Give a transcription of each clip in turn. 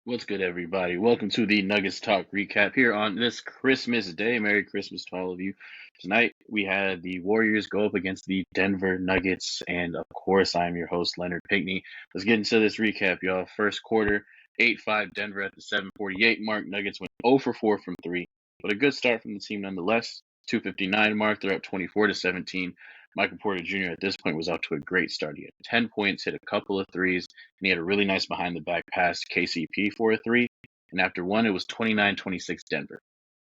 What's good, everybody? Welcome to the Nuggets Talk recap here on this Christmas Day. Merry Christmas to all of you. Tonight, we had the Warriors go up against the Denver Nuggets, and of course, I'm your host, Leonard Pinkney. Let's get into this recap, y'all. First quarter, 8-5 Denver at the 7:48 mark. Nuggets went 0 for 4 from 3, but a good start from the team nonetheless. 2:59 mark, they're up 24-17. Michael Porter Jr. at this point was off to a great start. He had 10 points, hit a couple of threes, and he had a really nice behind the back pass to KCP for a three. And after one, it was 29-26 Denver.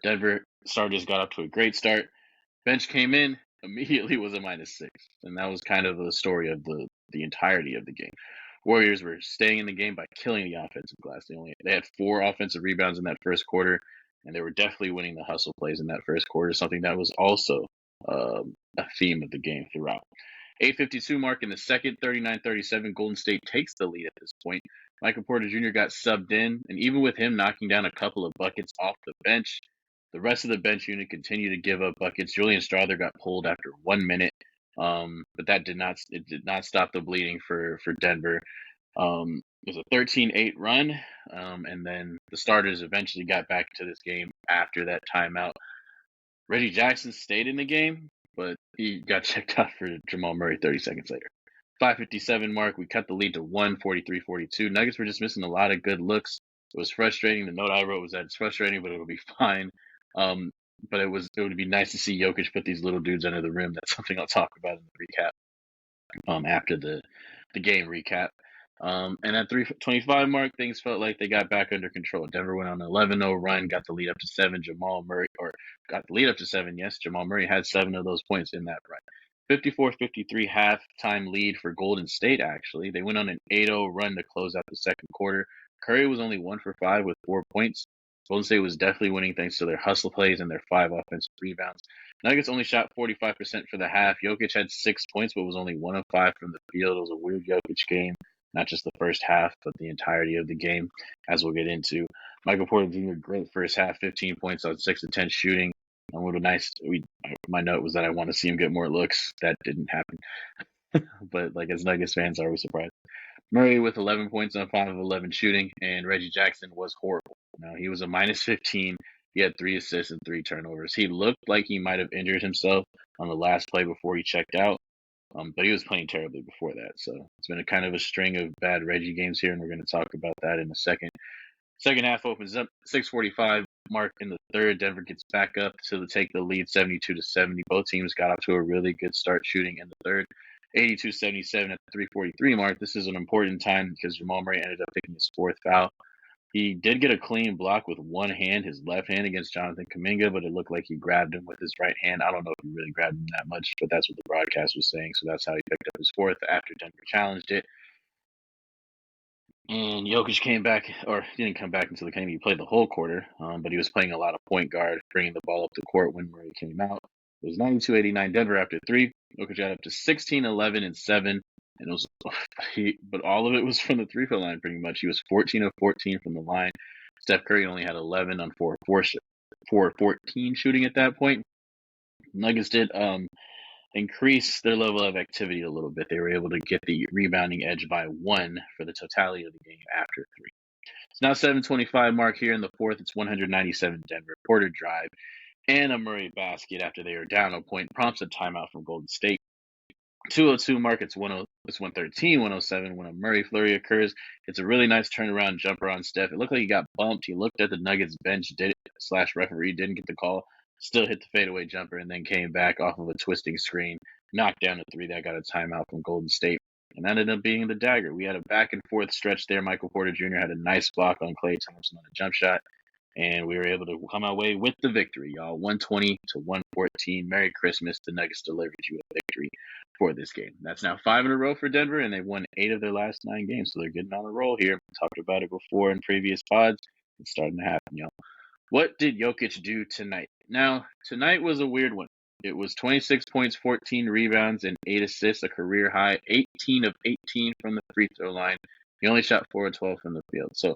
Denver starters got up to a great start. Bench came in, immediately was a -6. And that was kind of the story of the entirety of the game. Warriors were staying in the game by killing the offensive glass. They had 4 offensive rebounds in that first quarter, and they were definitely winning the hustle plays in that first quarter, something that was also a theme of the game throughout. 8:52 mark in the second, 39-37. Golden State takes the lead at this point. Michael Porter Jr. got subbed in, and even with him knocking down a couple of buckets off the bench, the rest of the bench unit continued to give up buckets. Julian Strawther got pulled after 1 minute, but that did not stop the bleeding for Denver. It was a 13-8 run, and then the starters eventually got back to this game after that timeout. Reggie Jackson stayed in the game, but he got checked out for Jamal Murray 30 seconds later. 5:57 mark, we cut the lead to 1, 43-42. Nuggets were just missing a lot of good looks. It was frustrating. The note I wrote was that it's frustrating, but it'll be fine. But it would be nice to see Jokic put these little dudes under the rim. That's something I'll talk about in the recap after the game recap. And at 3:25 mark, things felt like they got back under control. Denver went on an 11-0 run, got the lead up to 7. Got the lead up to 7. Yes, Jamal Murray had 7 of those points in that run. 54-53 halftime lead for Golden State. Actually, they went on an 8-0 run to close out the second quarter. Curry was only 1 for 5 with 4 points. Golden State was definitely winning thanks to their hustle plays and their 5 offensive rebounds. Nuggets only shot 45% for the half. Jokic had 6 points, but was only 1 of 5 from the field. It was a weird Jokic game, not just the first half, but the entirety of the game, as we'll get into. Michael Porter Jr., great first half, 15 points on 6 of 10 shooting. My note was that I want to see him get more looks. That didn't happen. But like as Nuggets fans, are we surprised? Murray with 11 points on 5 of 11 shooting, and Reggie Jackson was horrible. Now, he was a -15. He had 3 assists and 3 turnovers. He looked like he might have injured himself on the last play before he checked out, but he was playing terribly before that. So it's been a kind of a string of bad Reggie games here, and we're going to talk about that in a second. Second half opens up 6:45 mark in the third. Denver gets back up to take the lead 72-70. Both teams got off to a really good start shooting in the third. 82-77 at the 3:43 mark. This is an important time because Jamal Murray ended up taking his 4th foul. He did get a clean block with one hand, his left hand, against Jonathan Kuminga, but it looked like he grabbed him with his right hand. I don't know if he really grabbed him that much, but that's what the broadcast was saying. So that's how he picked up his 4th after Denver challenged it. And Jokic came back, or he didn't come back until the game. He played the whole quarter, but he was playing a lot of point guard, bringing the ball up the court when Murray came out. It was 92-89 Denver after 3. Jokic got up to 16, 11, and 7. And it was, but all of it was from the 3-point line pretty much. He was 14 of 14 from the line. Steph Curry only had 11 on 4 of 14 shooting at that point. Nuggets did increase their level of activity a little bit. They were able to get the rebounding edge by 1 for the totality of the game after 3. It's now 7:25 mark here in the fourth. It's 197 Denver. Porter drive and a Murray basket after they are down a point prompts a timeout from Golden State. 2:02 mark. It's 113, 107 when a Murray flurry occurs. It's a really nice turnaround jumper on Steph. It looked like he got bumped. He looked at the Nuggets bench, /referee, didn't get the call. Still hit the fadeaway jumper and then came back off of a twisting screen, knocked down a 3 that got a timeout from Golden State, and ended up being the dagger. We had a back and forth stretch there. Michael Porter Jr. had a nice block on Klay Thompson on a jump shot, and we were able to come away with the victory, y'all. 120-114. Merry Christmas. The Nuggets delivered you a victory for this game. That's now 5 in a row for Denver, and they've won 8 of their last 9 games, so they're getting on a roll here. We talked about it before in previous pods. It's starting to happen, y'all. What did Jokic do tonight? Now, tonight was a weird one. It was 26 points, 14 rebounds, and 8 assists, a career high, 18 of 18 from the free throw line. He only shot 4 of 12 from the field. So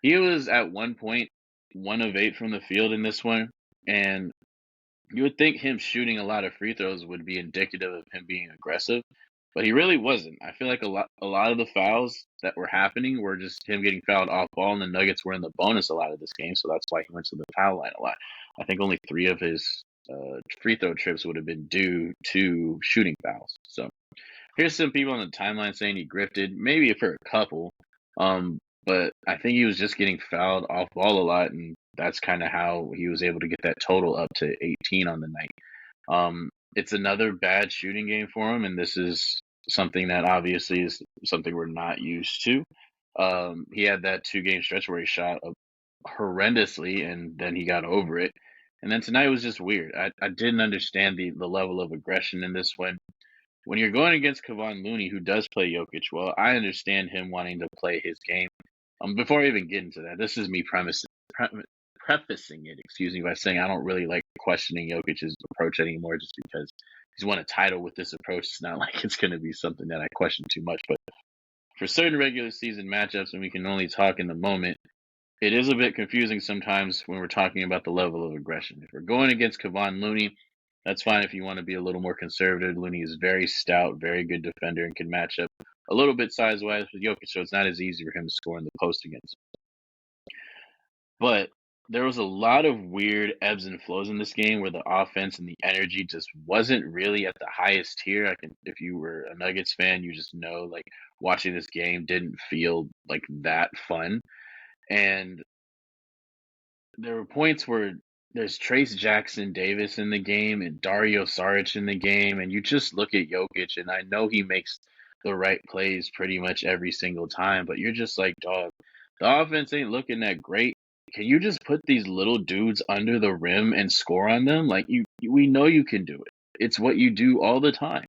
he was at one point 1 of 8 from the field in this one, and you would think him shooting a lot of free throws would be indicative of him being aggressive, but he really wasn't. I feel like a lot of the fouls that were happening were just him getting fouled off ball, and the Nuggets were in the bonus a lot of this game, so that's why he went to the foul line a lot. I think only 3 of his free throw trips would have been due to shooting fouls. So here's some people on the timeline saying he grifted, maybe for a couple, um, but I think he was just getting fouled off ball a lot, and that's kind of how he was able to get that total up to 18 on the night. It's another bad shooting game for him, and this is something that obviously is something we're not used to. He had that 2 game stretch where he shot horrendously, and then he got over it. And then tonight was just weird. I didn't understand the level of aggression in this one. When you're going against Kevon Looney, who does play Jokic well, I understand him wanting to play his game. Before I even get into that, this is me prefacing it, excuse me, by saying I don't really like questioning Jokic's approach anymore, just because he's won a title with this approach. It's not like it's going to be something that I question too much. But for certain regular season matchups, and we can only talk in the moment, it is a bit confusing sometimes when we're talking about the level of aggression. If we're going against Kevon Looney, that's fine if you want to be a little more conservative. Looney is very stout, very good defender, and can match up a little bit size-wise with Jokic, so it's not as easy for him to score in the post against him. But there was a lot of weird ebbs and flows in this game where the offense and the energy just wasn't really at the highest tier. If you were a Nuggets fan, you just know, like, watching this game didn't feel like that fun. And there were points where there's Trace Jackson Davis in the game and Dario Saric in the game, and you just look at Jokic, and I know he makes the right plays pretty much every single time, but you're just like, dog, the offense ain't looking that great. Can you just put these little dudes under the rim and score on them? Like, we know you can do it. It's what you do all the time.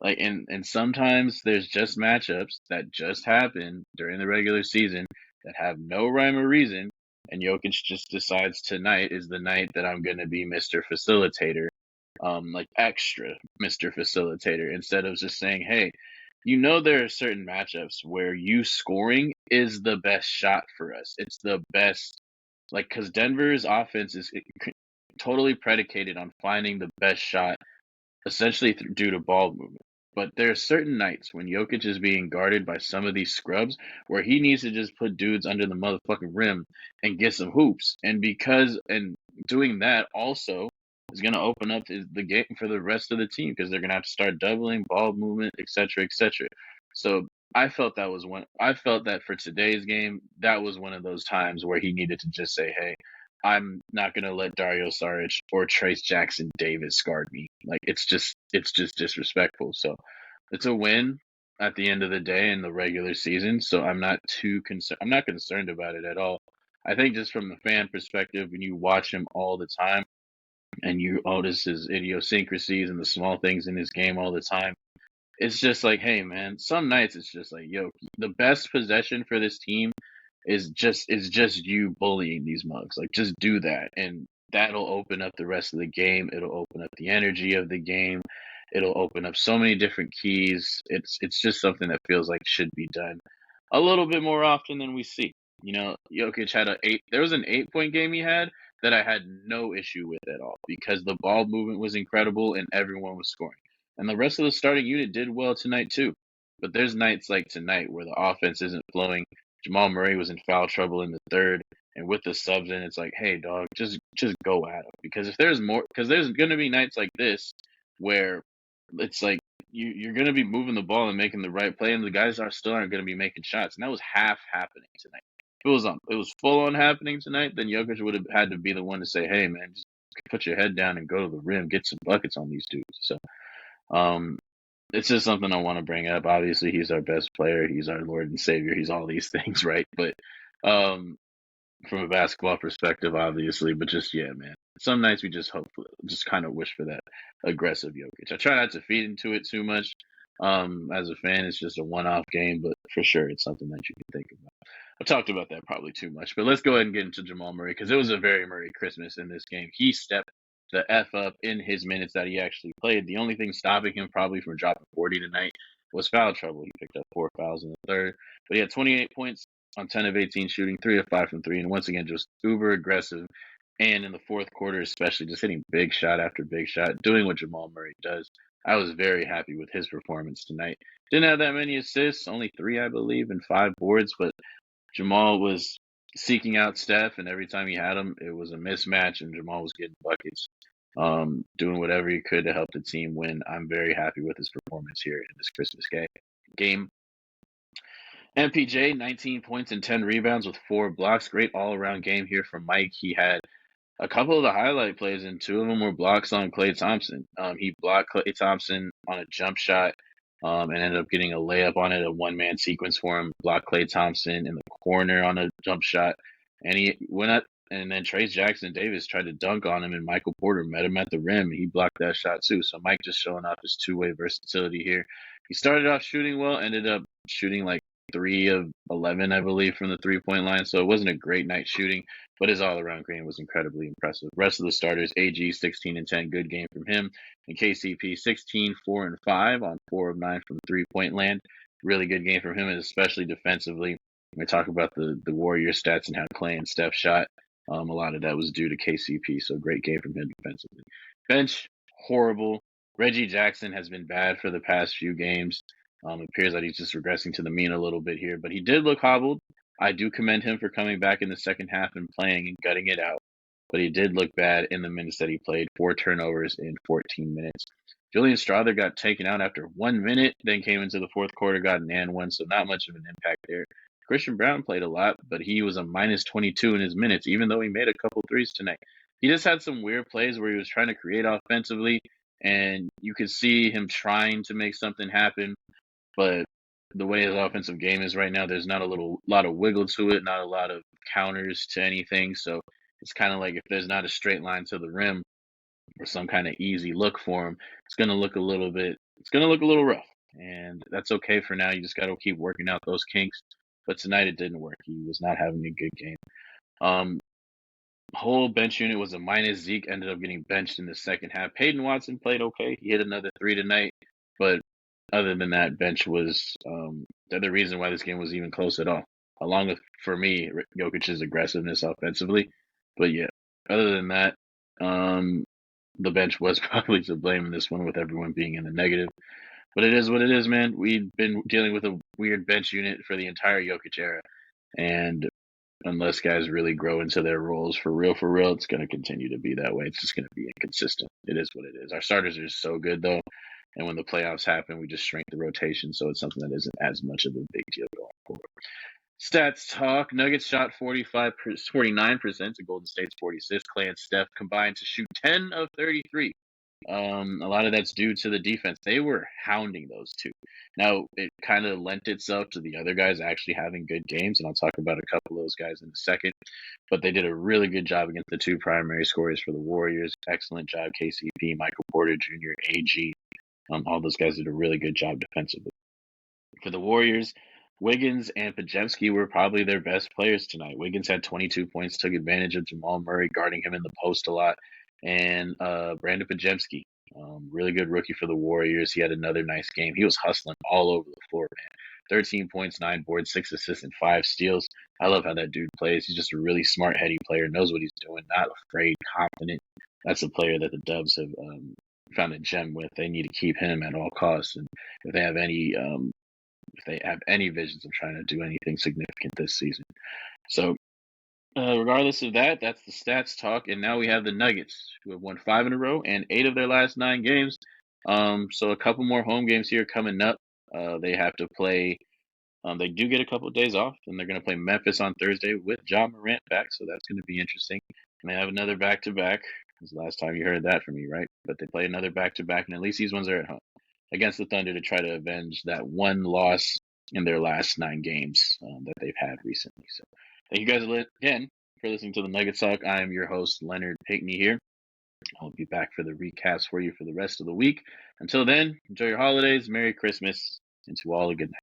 Like, and sometimes there's just matchups that just happen during the regular season that have no rhyme or reason, and Jokic just decides tonight is the night that I'm gonna be Mr. Facilitator, like extra Mr. Facilitator, instead of just saying, hey, there are certain matchups where you scoring is the best shot for us. It's the best, like, because Denver's offense is totally predicated on finding the best shot, essentially due to ball movement. But there are certain nights when Jokic is being guarded by some of these scrubs where he needs to just put dudes under the motherfucking rim and get some hoops. And doing that also is going to open up the game for the rest of the team, because they're going to have to start doubling ball movement, etc., etc. So I felt that for today's game, that was one of those times where he needed to just say, hey, I'm not gonna let Dario Saric or Trace Jackson Davis guard me. Like, it's just disrespectful. So it's a win at the end of the day in the regular season. So I'm not too concerned. I'm not concerned about it at all. I think just from the fan perspective, when you watch him all the time and you notice his idiosyncrasies and the small things in his game all the time, it's just like, hey man, some nights it's just like, yo, the best possession for this team is just you bullying these mugs. Like, just do that, and that'll open up the rest of the game. It'll open up the energy of the game. It'll open up so many different keys. It's just something that feels like should be done a little bit more often than we see. Jokic had there was an 8 point game he had that I had no issue with at all, because the ball movement was incredible and everyone was scoring. And the rest of the starting unit did well tonight too. But there's nights like tonight where the offense isn't flowing. Jamal Murray was in foul trouble in the third, and with the subs in, it's like, hey dog, just go at him. Because there's gonna be nights like this where it's like you're gonna be moving the ball and making the right play, and the guys still aren't gonna be making shots. And that was half happening tonight. If it was full on happening tonight, then Jokic would have had to be the one to say, hey man, just put your head down and go to the rim, get some buckets on these dudes. So um it's just something I want to bring up. Obviously, he's our best player. He's our Lord and Savior. He's all these things, right? But from a basketball perspective, obviously, but just, yeah, man. Some nights we just kind of wish for that aggressive Jokic. I try not to feed into it too much. As a fan, it's just a one-off game, but for sure, it's something that you can think about. I talked about that probably too much, but let's go ahead and get into Jamal Murray, because it was a very Murray Christmas in this game. He stepped the F up in his minutes that he actually played. The only thing stopping him probably from dropping 40 tonight was foul trouble. He picked up 4 fouls in the third, but he had 28 points on 10 of 18 shooting, 3 of 5 from 3, and once again, just uber aggressive. And in the fourth quarter, especially, just hitting big shot after big shot, doing what Jamal Murray does. I was very happy with his performance tonight. Didn't have that many assists, only 3, I believe, and 5 boards, but Jamal was seeking out Steph, and every time he had him, it was a mismatch, and Jamal was getting buckets, doing whatever he could to help the team win. I'm very happy with his performance here in this Christmas game. MPJ, 19 points and 10 rebounds with 4 blocks. Great all-around game here from Mike. He had a couple of the highlight plays, and 2 of them were blocks on Klay Thompson. He blocked Klay Thompson on a jump shot, and ended up getting a layup on it, a one-man sequence for him. Blocked Klay Thompson in the corner on a jump shot, and he went up. And then Trace Jackson Davis tried to dunk on him, and Michael Porter met him at the rim. He blocked that shot too. So Mike just showing off his two-way versatility here. He started off shooting well, ended up shooting like 3 of 11, I believe, from the three-point line. So it wasn't a great night shooting, but his all-around game was incredibly impressive. Rest of the starters, AG 16 and 10, good game from him, and KCP 16, 4 and 5 on 4 of 9 from three-point land. Really good game from him, and especially defensively. We talk about the Warriors stats and how Klay and Steph shot. A lot of that was due to KCP, so great game from him defensively. Bench, horrible. Reggie Jackson has been bad for the past few games. It appears that he's just regressing to the mean a little bit here, but he did look hobbled. I do commend him for coming back in the second half and playing and gutting it out, but he did look bad in the minutes that he played. 4 turnovers in 14 minutes. Julian Strawther got taken out after 1 minute, then came into the fourth quarter, got an and one, so not much of an impact there. Christian Brown played a lot, but he was a minus 22 in his minutes, even though he made a couple threes tonight. He just had some weird plays where he was trying to create offensively, and you could see him trying to make something happen, but the way his offensive game is right now, there's not a lot of wiggle to it, not a lot of counters to anything. So it's kind of like if there's not a straight line to the rim or some kind of easy look for him, it's going to look a little rough. And that's okay for now. You just got to keep working out those kinks. But tonight it didn't work. He was not having a good game. Whole bench unit was a minus. Zeke ended up getting benched in the second half. Peyton Watson played okay. He hit another 3 tonight, but other than that, bench was the other reason why this game was even close at all. Along with, for me, Jokic's aggressiveness offensively. But yeah, other than that, the bench was probably to blame in this one, with everyone being in the negative. But it is what it is, man. We've been dealing with a weird bench unit for the entire Jokic era, and unless guys really grow into their roles for real, it's going to continue to be that way. It's just going to be inconsistent. It is what it is. Our starters are so good, though, and when the playoffs happen, we just shrink the rotation, so it's something that isn't as much of a big deal going forward. Stats talk. Nuggets shot 49% to Golden State's 46%. Klay and Steph combined to shoot 10 of 33. A lot of that's due to the defense. They were hounding those two. Now, it kind of lent itself to the other guys actually having good games, and I'll talk about a couple of those guys in a second. But they did a really good job against the two primary scorers for the Warriors. Excellent job, KCP, Michael Porter Jr., AG. All those guys did a really good job defensively. For the Warriors, Wiggins and Podziemski were probably their best players tonight. Wiggins had 22 points, took advantage of Jamal Murray guarding him in the post a lot. And Brandon Podziemski, really good rookie for the Warriors. He had another nice game. He was hustling all over the floor, man. 13 points, 9 boards, 6 assists, and 5 steals. I love how that dude plays. He's just a really smart, heady player, knows what he's doing, not afraid, confident. That's a player that the Dubs have found a gem with. They need to keep him at all costs. And if they have any visions of trying to do anything significant this season. So regardless of that, that's the stats talk. And now we have the Nuggets, who have won 5 in a row and 8 of their last 9 games. So a couple more home games here coming up. They have to play. They do get a couple of days off, and they're going to play Memphis on Thursday with Jamal Murray back. So that's going to be interesting. And they have another back-to-back. This is the last time you heard that from me, right? But they play another back-to-back, and at least these ones are at home against the Thunder to try to avenge that one loss in their last 9 games that they've had recently. So thank you guys again for listening to the Nuggets Talk. I am your host, Leonard Pinkney here. I'll be back for the recaps for you for the rest of the week. Until then, enjoy your holidays, Merry Christmas, and to all a good night.